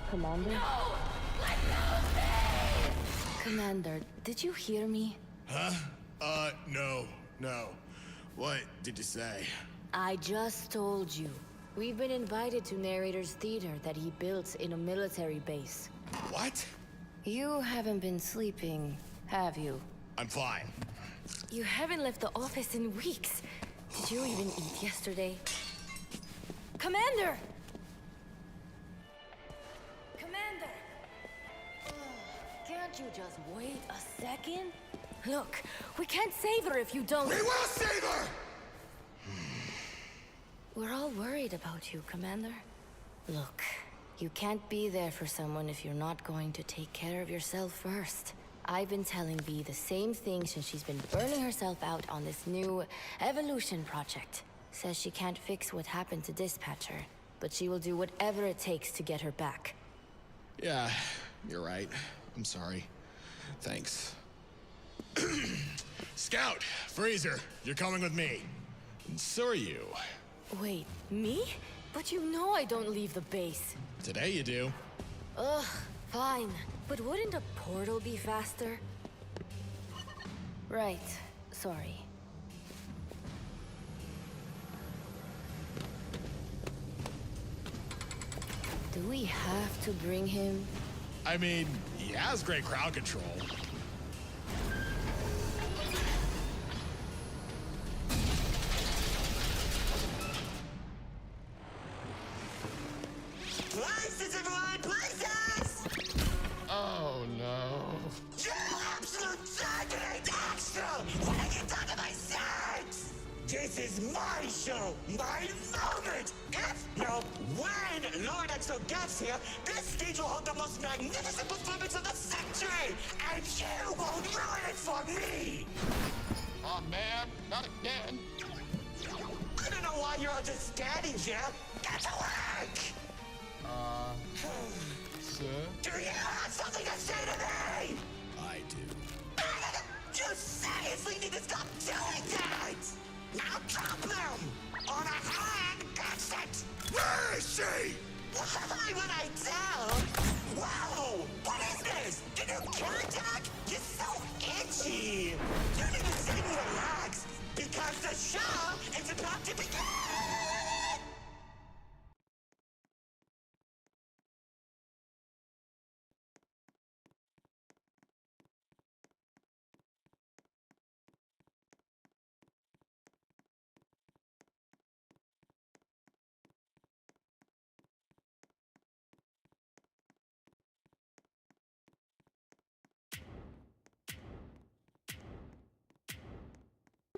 Commander? No! Let go of me! Commander, did you hear me? Huh? No. What did you say? I just told you. We've been invited to Narrator's theater that he built in a military base. What? You haven't been sleeping, have you? I'm fine. You haven't left the office in weeks. Did you even eat yesterday? Commander! Commander! Can't you just wait a second? Look, we can't save her if you don't... We will save her! We're all worried about you, Commander. Look, you can't be there for someone if you're not going to take care of yourself first. I've been telling Bee the same thing since she's been burning herself out on this new evolution project. Says she can't fix what happened to Dispatcher, but she will do whatever it takes to get her back. Yeah, you're right. I'm sorry. Thanks. Scout, Freezer, you're coming with me. And so are you. Wait, me? But you know I don't leave the base. Today you do. Ugh, fine. But wouldn't a portal be faster? Right, sorry. Do we have to bring him? I mean, he has great crowd control. Places, everyone! Places! Oh no. You absolute targeting extra! When I get done to my sex! This is my show, my moment! If, no, when Lord Exo gets here, this stage will hold the most magnificent performance of the century! And you won't ruin it for me! Oh man, not again. I don't know why you're all just standing here. Get to work! Sir? Do you have something to say to me? I do. You seriously need to stop doing that! Now drop them! On a hand, that's it! Where is she? Why would I tell? Whoa! What is this? Did you kill attack? You're so itchy! You need to sit and relax, because the show is about to begin!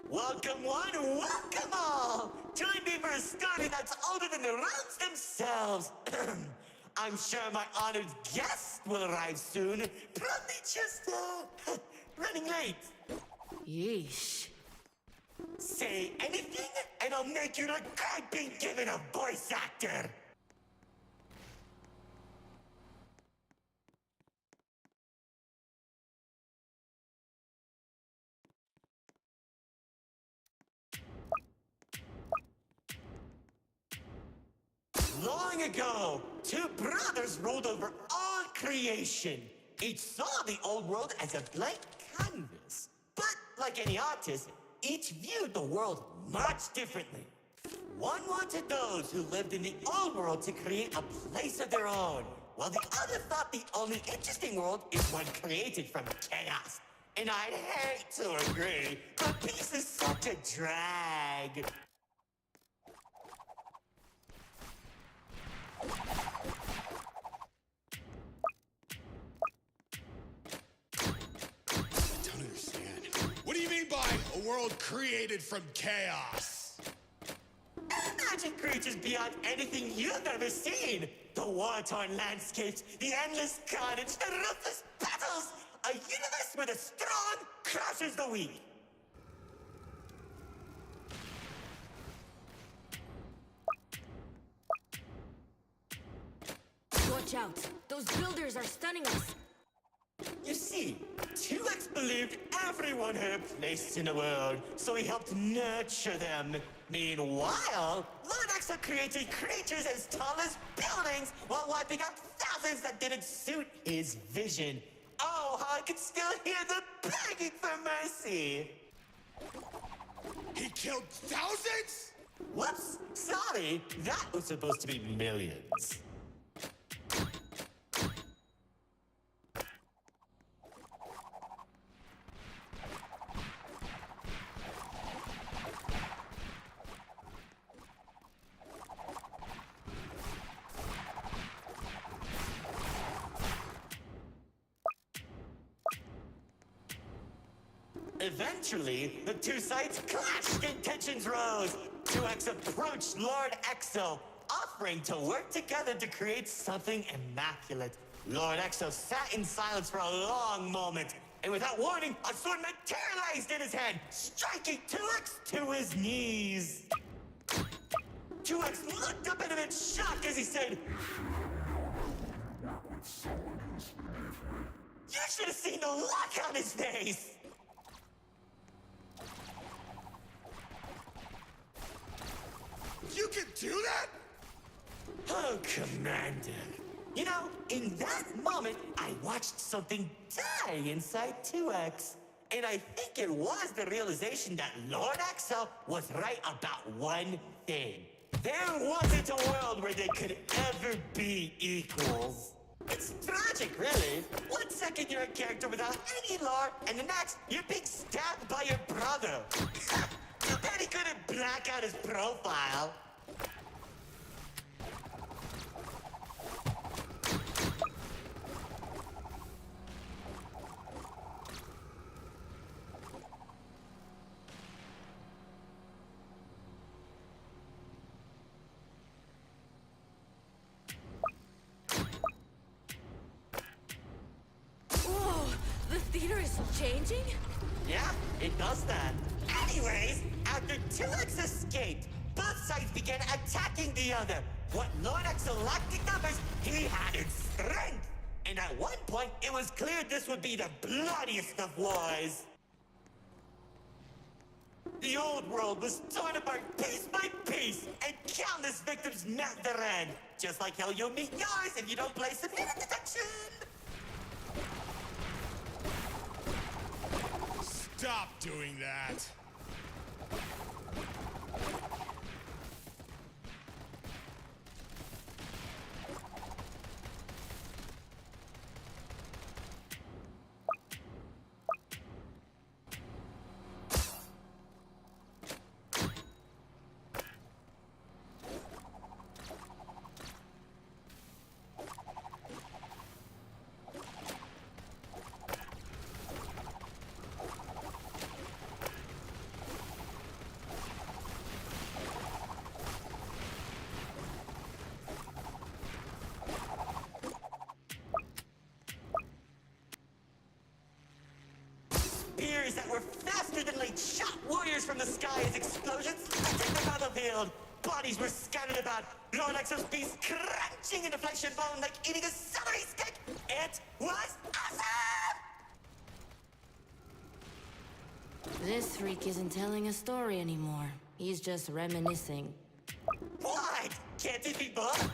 Welcome one, welcome all! Join me for a story that's older than the roads themselves. I'm sure my honored guest will arrive soon. Probably just, running late. Yeesh. Say anything, and I'll make you regret being given a voice actor. Long ago, two brothers ruled over all creation. Each saw the old world as a blank canvas. But like any artist, each viewed the world much differently. One wanted those who lived in the old world to create a place of their own, while the other thought the only interesting world is one created from chaos. And I'd hate to agree, but peace is such a drag. Don't understand. What do you mean by a world created from chaos? Imagine creatures beyond anything you've ever seen. The war-torn landscapes, the endless carnage, the ruthless battles. A universe where the strong crushes the weak. Watch out! Those builders are stunning us! You see, 2X believed everyone had a place in the world, so he helped nurture them. Meanwhile, Lord X had created creatures as tall as buildings while wiping out thousands presence that didn't suit his vision. Oh, how I could still hear them begging for mercy. He killed thousands? Whoops, sorry. That was supposed to be millions. Eventually, the two sides clashed and tensions rose. 2X approached Lord Exo, offering to work together to create something immaculate. Lord Exo sat in silence for a long moment, and without warning, a sword materialized in his hand, striking 2X to his knees. 2X looked up at him in shock as he said, "You should have seen the look on his face!" You can do that? Oh, Commander. You know, in that moment, I watched something die inside 2X. And I think it was the realization that Lord Exo was right about one thing. There wasn't a world where they could ever be equals. It's tragic, really. 1 second you're a character without any lore, and the next, you're being stabbed by your brother. Too bad he couldn't black out his profile. Whoa, the theater is changing? Yeah, it does that. Anyways, after 2X escaped, both sides began attacking the other. What Lord Exo lacked in numbers, he had in strength. And at one point, it was clear this would be the bloodiest of wars. The old world was torn apart piece by piece, and countless victims met their end. Just like how you'll meet yours if you don't play some hidden detection. Stop doing that. Spears that were faster than light shot warriors from the sky as explosions littered the battlefield. Bodies were scattered about. Lord Exo's beast crunching into flesh and bone like eating a celery stick. It was awesome! This freak isn't telling a story anymore. He's just reminiscing. What? Can't it be both?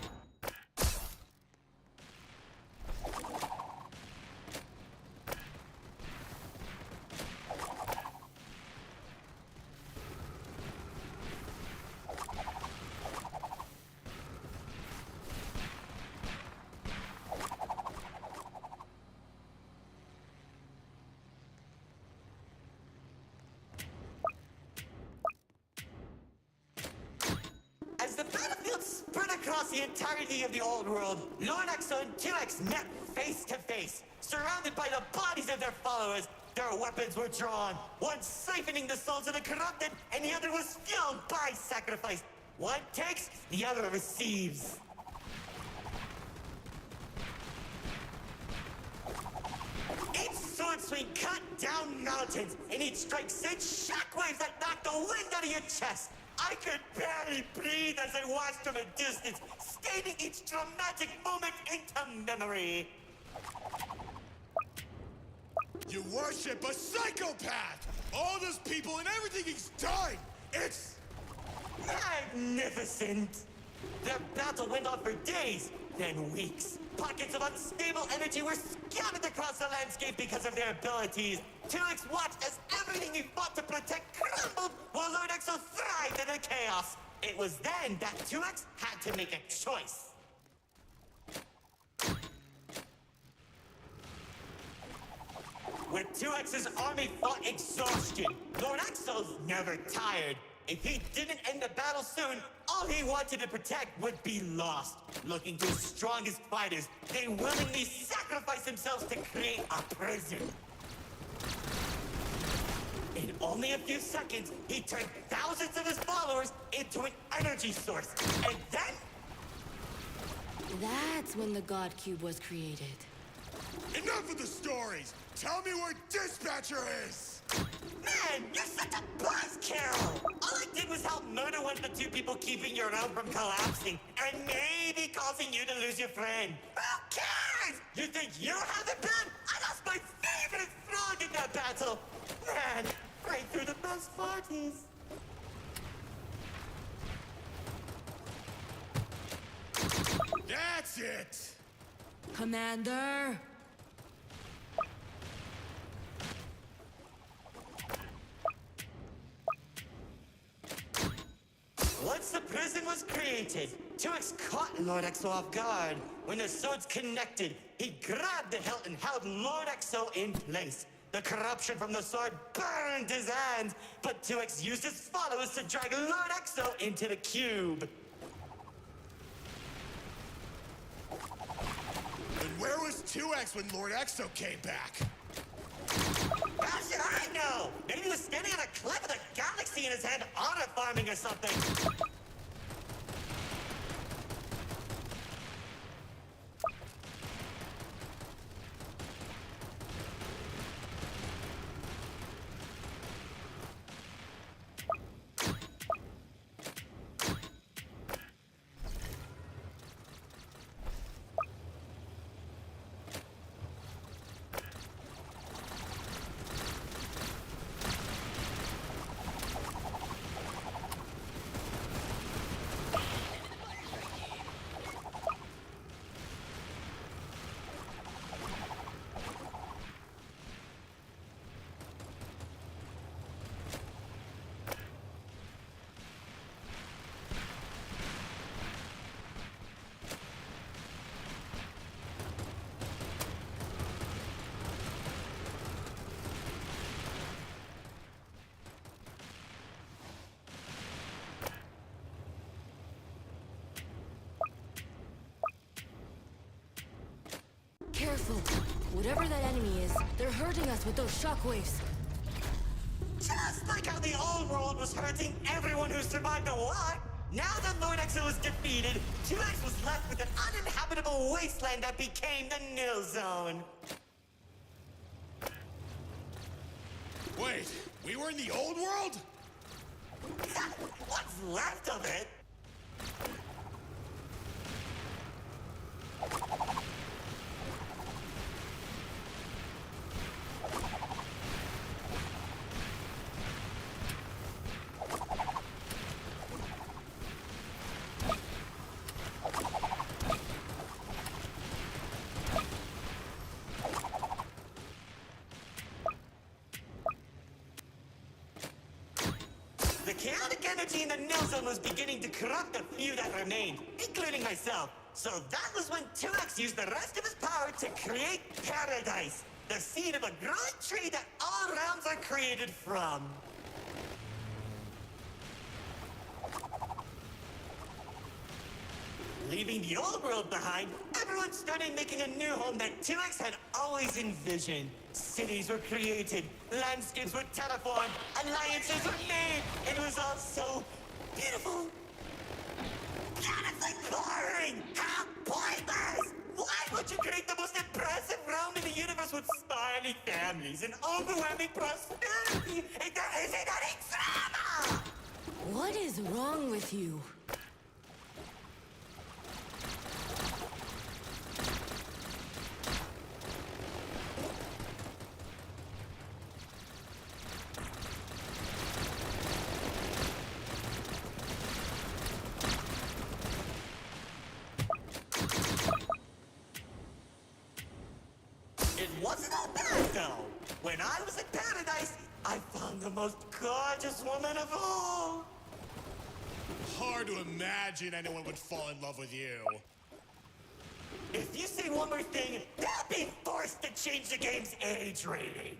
As the battlefield spread across the entirety of the old world, Lord Exo and 2X met face to face, surrounded by the bodies of their followers. Their weapons were drawn, one siphoning the souls of the corrupted, and the other was fueled by sacrifice. One takes, the other receives. Each sword swing cut down mountains, and each strike sent shockwaves that knocked the wind out of your chest. I could barely breathe as I watched from a distance, staining each dramatic moment into memory. You worship a psychopath! All those people and everything he's done! It's... Magnificent! Their battle went on for days, then weeks. pockets of unstable energy were scattered across the landscape because of their abilities. 2X watched as everything he fought to protect crumbled while Lord Exo thrived in the chaos. It was then that 2X had to make a choice. With 2X's army fought exhaustion, Lord Exo's never tired. If he didn't end the battle soon, all he wanted to protect would be lost. Looking to his strongest fighters, they willingly sacrificed themselves to create a prison. In only a few seconds, he turned thousands of his followers into an energy source. And then... That's when the God Cube was created. Enough of the stories! Tell me where Dispatcher is! Man, you're such a buzzkill! All I did was help murder one of the two people keeping your realm from collapsing, and maybe causing you to lose your friend. Who cares? You think you have the pen? I lost my favorite frog in that battle! Man, right through the best parties. That's it! Commander! Once the prison was created, 2X caught Lord Exo off guard. When the swords connected, he grabbed the hilt and held Lord Exo in place. The corruption from the sword burned his hands, but 2X used his followers to drag Lord Exo into the cube. And where was 2X when Lord Exo came back? How should I know? Maybe he was standing on a cliff with a galaxy in his hand, honor farming or something. Careful. Whatever that enemy is, they're hurting us with those shockwaves. Just like how the old world was hurting everyone who survived the war, now that Lord Exo was defeated, 2X was left with an uninhabitable wasteland that became the Nil Zone. Wait, we were in the old world? What's left of it? The chaotic energy in the Nil Zone was beginning to corrupt a few that remained, including myself. So that was when 2X used the rest of his power to create Paradise, the seed of a growing tree that all realms are created from. Leaving the old world behind, everyone started making a new home that 2X had always envisioned. Cities were created, landscapes were terraformed, alliances were made. It was all so beautiful. Honestly boring! How pointless! Why would you create the most impressive realm in the universe with smiling families and overwhelming prosperity? There isn't any drama! What is wrong with you? When I was in paradise, I found the most gorgeous woman of all. Hard to imagine anyone would fall in love with you. If you say one more thing, they'll be forced to change the game's age rating.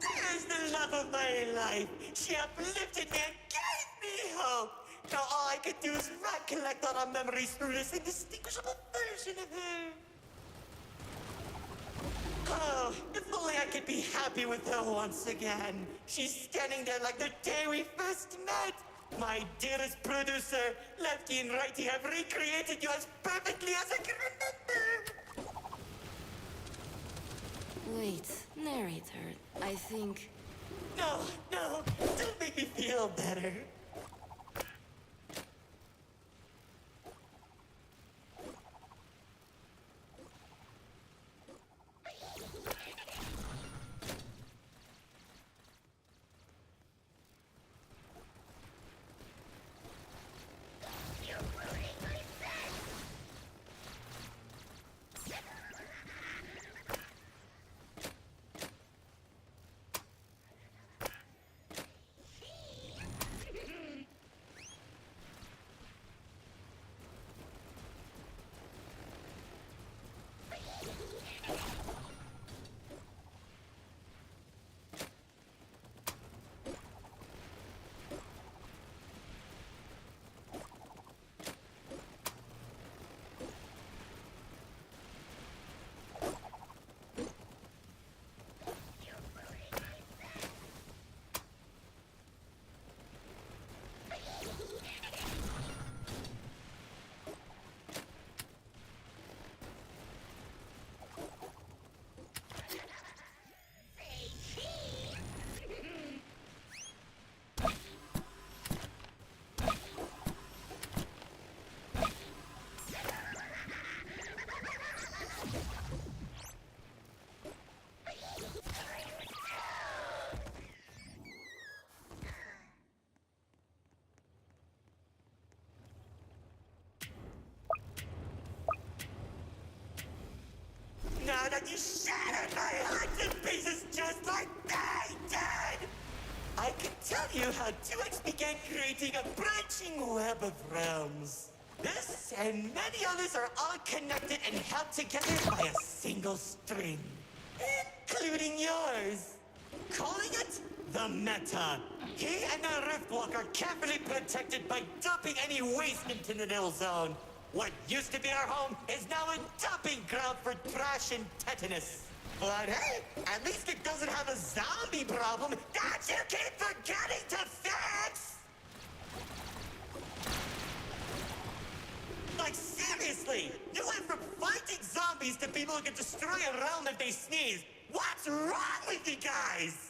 There's the love of my life. She uplifted me and gave me hope. Now all I could do is recollect all our memories through this indistinguishable version of her. Oh, if only I could be happy with her once again. She's standing there like the day we first met. My dearest producer, Lefty and Righty have recreated you as perfectly as I can remember. Wait, narrator, I think... No, don't make me feel better. Now that you shattered my heart to pieces just like they did! I can tell you how 2X began creating a branching web of realms. This and many others are all connected and held together by a single string, including yours. Calling it the Meta. He and the Riftwalk are carefully protected by dumping any waste into the Nil Zone. What used to be our home is now a dumping ground for trash and tetanus. But hey, at least it doesn't have a zombie problem that you keep forgetting to fix! Like seriously, you went from fighting zombies to people who can destroy a realm if they sneeze. What's wrong with you guys?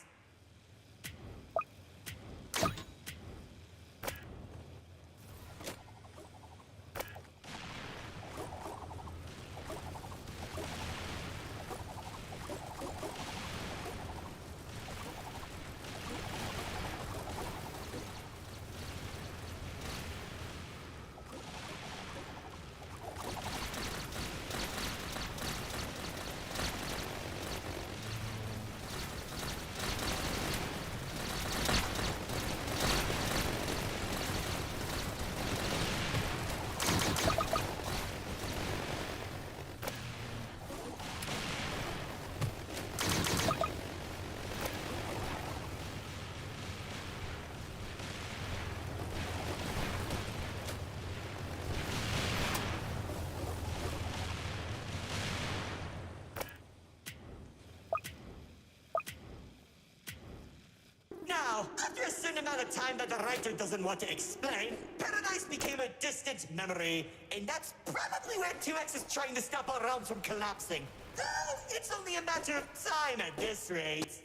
Now, after a certain amount of time that the writer doesn't want to explain, Paradise became a distant memory, and that's probably where 2X is trying to stop our realms from collapsing. Though, it's only a matter of time at this rate.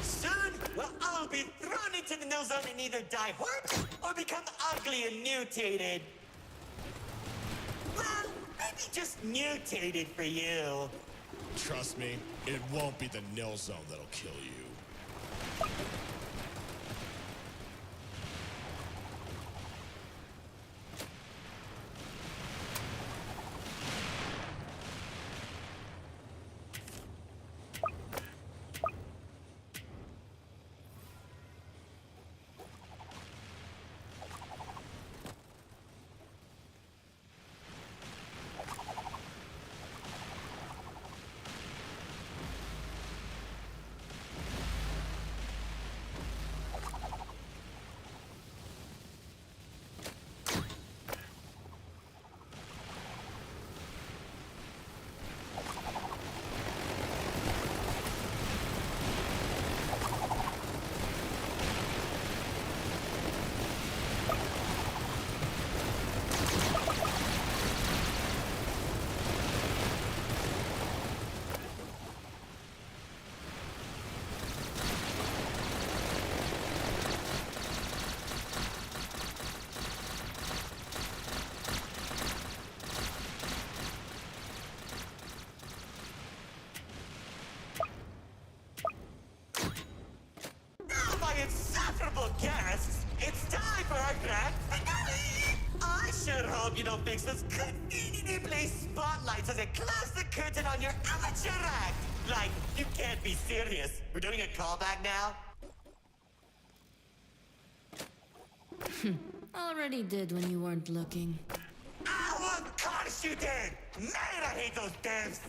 Soon, we'll all be thrown into the nil zone and either die hard or become ugly and mutated. Well, maybe just mutated for you. Trust me, it won't be the nil zone that'll kill you. Insufferable guests, it's time for our grand finale! I sure hope you don't fix those conveniently placed spotlights as they close the curtain on your amateur act! Like, you can't be serious. We're doing a callback now? Already did when you weren't looking. Ow, of course you did! Man, I hate those devs!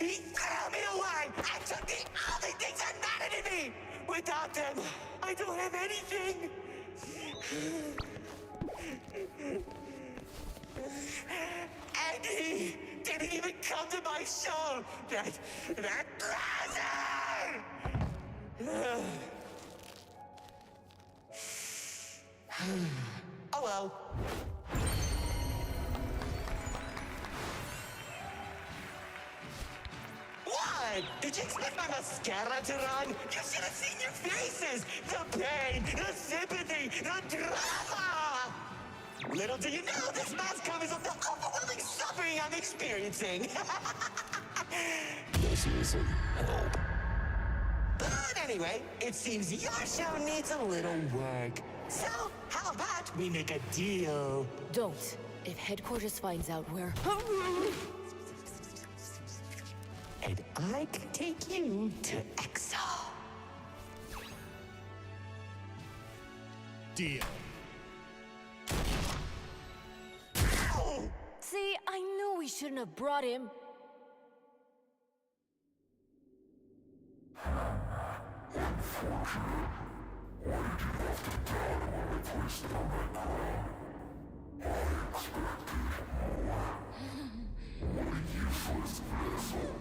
He threw me away and took the only things that mattered to me! Without them, I don't have anything! And he didn't even come to my show! That loser! Oh well. What? Did you expect my mascara to run? You should have seen your faces! The pain, the sympathy, the drama! Little do you know, this mask covers up the overwhelming suffering I'm experiencing. This isn't help. But anyway, it seems your show needs a little work. So, how about we make a deal? Don't. If headquarters finds out we're... And I can take you to EXO. Deal. Ow! See, I knew we shouldn't have brought him. Useless vessel.